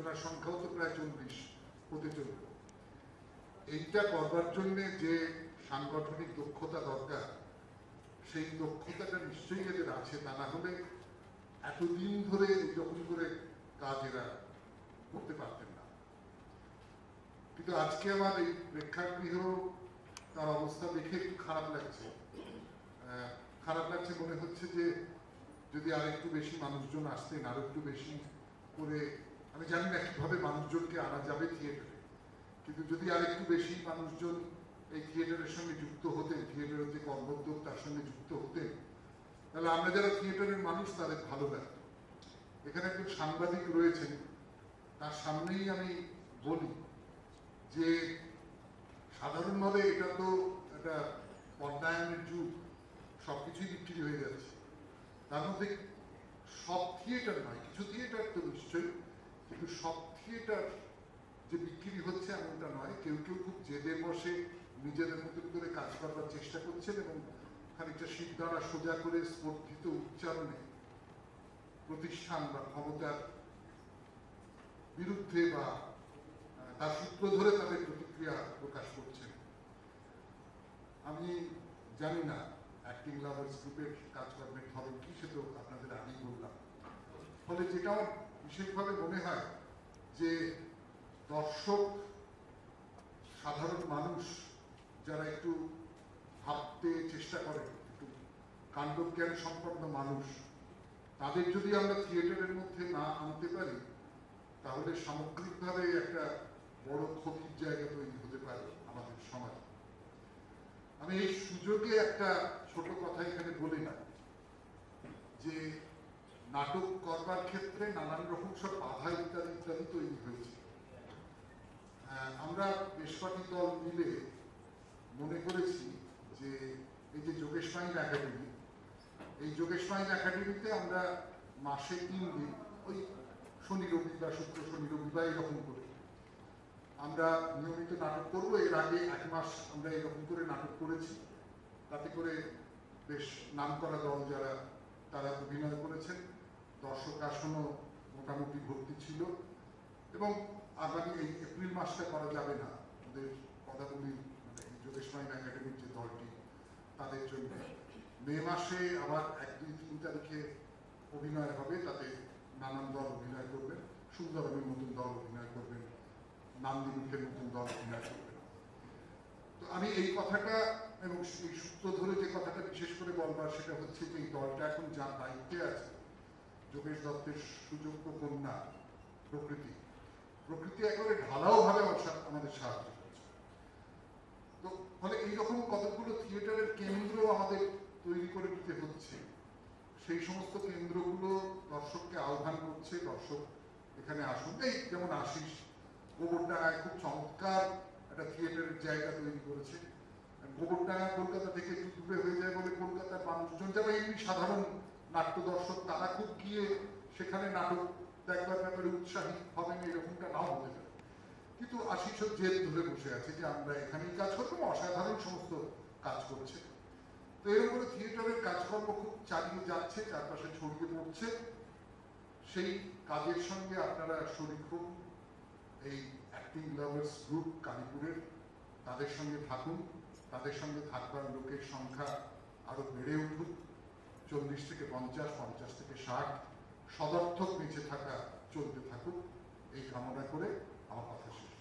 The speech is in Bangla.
আলোচনার সংখ্যাও তো প্রায় 40 হতে চলবে। এইটা করবার জন্যে যে সাংগঠনিক দক্ষতা দরকার, সেই দক্ষতাটা নিশ্চয়ই এদের আছে, তা না হলে এতদিন ধরে এইরকম করে কাজ এরা করতে পারতেন না। কিন্তু আজকে আমার এই প্রেক্ষাগৃহ তার অবস্থা দেখে একটু খারাপ লাগছে। মনে হচ্ছে যে যদি আরেকটু বেশি মানুষজন আসতেন, আরো একটু বেশি করে, আমি জানি না কিভাবে মানুষজনকে আনা যাবে থিয়েটারে, কিন্তু যদি আরেকটু বেশি মানুষজন এই থিয়েটারের সঙ্গে যুক্ত হতেন, থিয়েটারের যে কর্মোদ্যোগ তার সঙ্গে যুক্ত হতেন, তাহলে আমরা যারা থিয়েটারের মানুষ তাদের ভালো লাগতো। এখানে একজন সাংবাদিক রয়েছেন, তার সামনেই আমি বলি যে সাধারণভাবে এটা তো একটা পর্দায়নের যুগ, সবকিছুই বিক্রি হয়ে যাচ্ছে। তার মধ্যে সব থিয়েটার নয়, কিছু থিয়েটার তো নিশ্চয়ই, কিন্তু সব থিয়েটার যে বিক্রি হচ্ছে এমনটা নয়। কেউ কেউ খুব জেদে বসে নিজেদের মতো করে কাজ করবার চেষ্টা করছেন এবং খানিকটা শিরদাঁড়া সোজা করে স্পর্ধিত উচ্চারণে প্রতিষ্ঠান বা ক্ষমতার বিরুদ্ধে বা তার সূত্র ধরে তাদের প্রতিক্রিয়া প্রকাশ করছেন। আমি জানি না অ্যাক্টিং লাভার্স গ্রুপের কাজকর্মের ধরন কি, সে তো আপনাদের আগেই বললাম। ফলে যেটা আমার বিশেষভাবে মনে হয় যে দর্শক, সাধারণ মানুষ যারা একটু ভাবতে চেষ্টা করে, একটু কাণ্ডজ্ঞান সম্পন্ন মানুষ, তাদের যদি আমরা থিয়েটারের মধ্যে না আনতে পারি তাহলে সামগ্রিকভাবে একটা বড় ক্ষতির জায়গা তৈরি হতে পারে আমাদের সমাজে। আমি এই সুযোগে একটা ছোট কথা এখানে বলি না যে নাটক করবার ক্ষেত্রে নানান রকম সব বাধা ইত্যাদি ইত্যাদি তৈরি হয়েছে। আমরা বেশ কয়েকটি দল মিলে মনে করেছি যে এই যে যোগেশ মাইন একাডেমি, এই যোগেশ মাইন একাডেমিতে আমরা মাসে 3 দিন, ওই শনি রবিবার, শুক্র শনি রবিবার এরকম করে আমরা নিয়মিত নাটক করবো। এর আগে 1 মাস আমরা এরকম করে নাটক করেছি, তাতে করে বেশ নাম করা দল যারা তারা অভিনয় করেছেন, দর্শক আসনও মোটামুটি ভর্তি ছিল। এবং আগামী এই এপ্রিল মাসটা করা যাবে না, ওদের কথা বলি, মানে যোগেশ মাইন একাডেমির যে দলটি তাদের জন্য মে মাসে আবার 1, 2, 3 তারিখে অভিনয় হবে, তাতে নানান দল অভিনয় করবেন, সুন্দরমের নতুন দল অভিনয় করবেন, নান্দিমুখের নতুন দল অভিনয় করবেন। তো আমি এই কথাটা এবং এই সূত্র ধরে যে কথাটা বিশেষ করে বলবার, সেটা হচ্ছে যে এই দলটা এখন যার দায়িত্বে আছে, যোগেশ দত্তের সুযোগ্য কন্যা প্রকৃতি একেবারে ঢালাও ভাবে আমাদের সাহায্য করছে। তো ফলে এইরকম কতগুলো থিয়েটারের কেন্দ্র আমাদের তৈরি করে দিতে হচ্ছে। সেই সমস্ত কেন্দ্রগুলো দর্শককে আহ্বান করছে, দর্শক এখানে আসুন। এই যেমন আশিস গোবরডাঙ্গায় খুব চমৎকার একটা থিয়েটারের জায়গা তৈরি করেছে। গোবরডাঙ্গা কলকাতা থেকে একটু দূরে হয়ে যায় বলে কলকাতার মানুষজন যারা এমনি সাধারণ নাট্য দর্শক, তারা খুব গিয়ে সেখানে নাটক দেখবার ব্যাপারে উৎসাহী হবেন এরকমটা নাও হতে পারে। কিন্তু আশিস জেদ ধরে বসে আছে যে আমরা এখানেই কাজ করবো, অসাধারণ সমস্ত কাজ করছে। তো এরকম করে থিয়েটারের কাজকর্ম খুব চালিয়ে যাচ্ছে, চারপাশে ছড়িয়ে পড়ছে। সেই কাজের সঙ্গে আপনারা শরীক হোন, এই অ্যাক্টিং লাভার্স গ্রুপ কালীপুরের, তাদের সঙ্গে থাকুন, তাদের সঙ্গে থাকবার লোকের সংখ্যা আরো বেড়ে উঠুক, 40 থেকে 50, 50 থেকে 60, সদর্থক বেঁচে থাকা চলতে থাকুক, এই কামনা করে আমার কথা শেষ।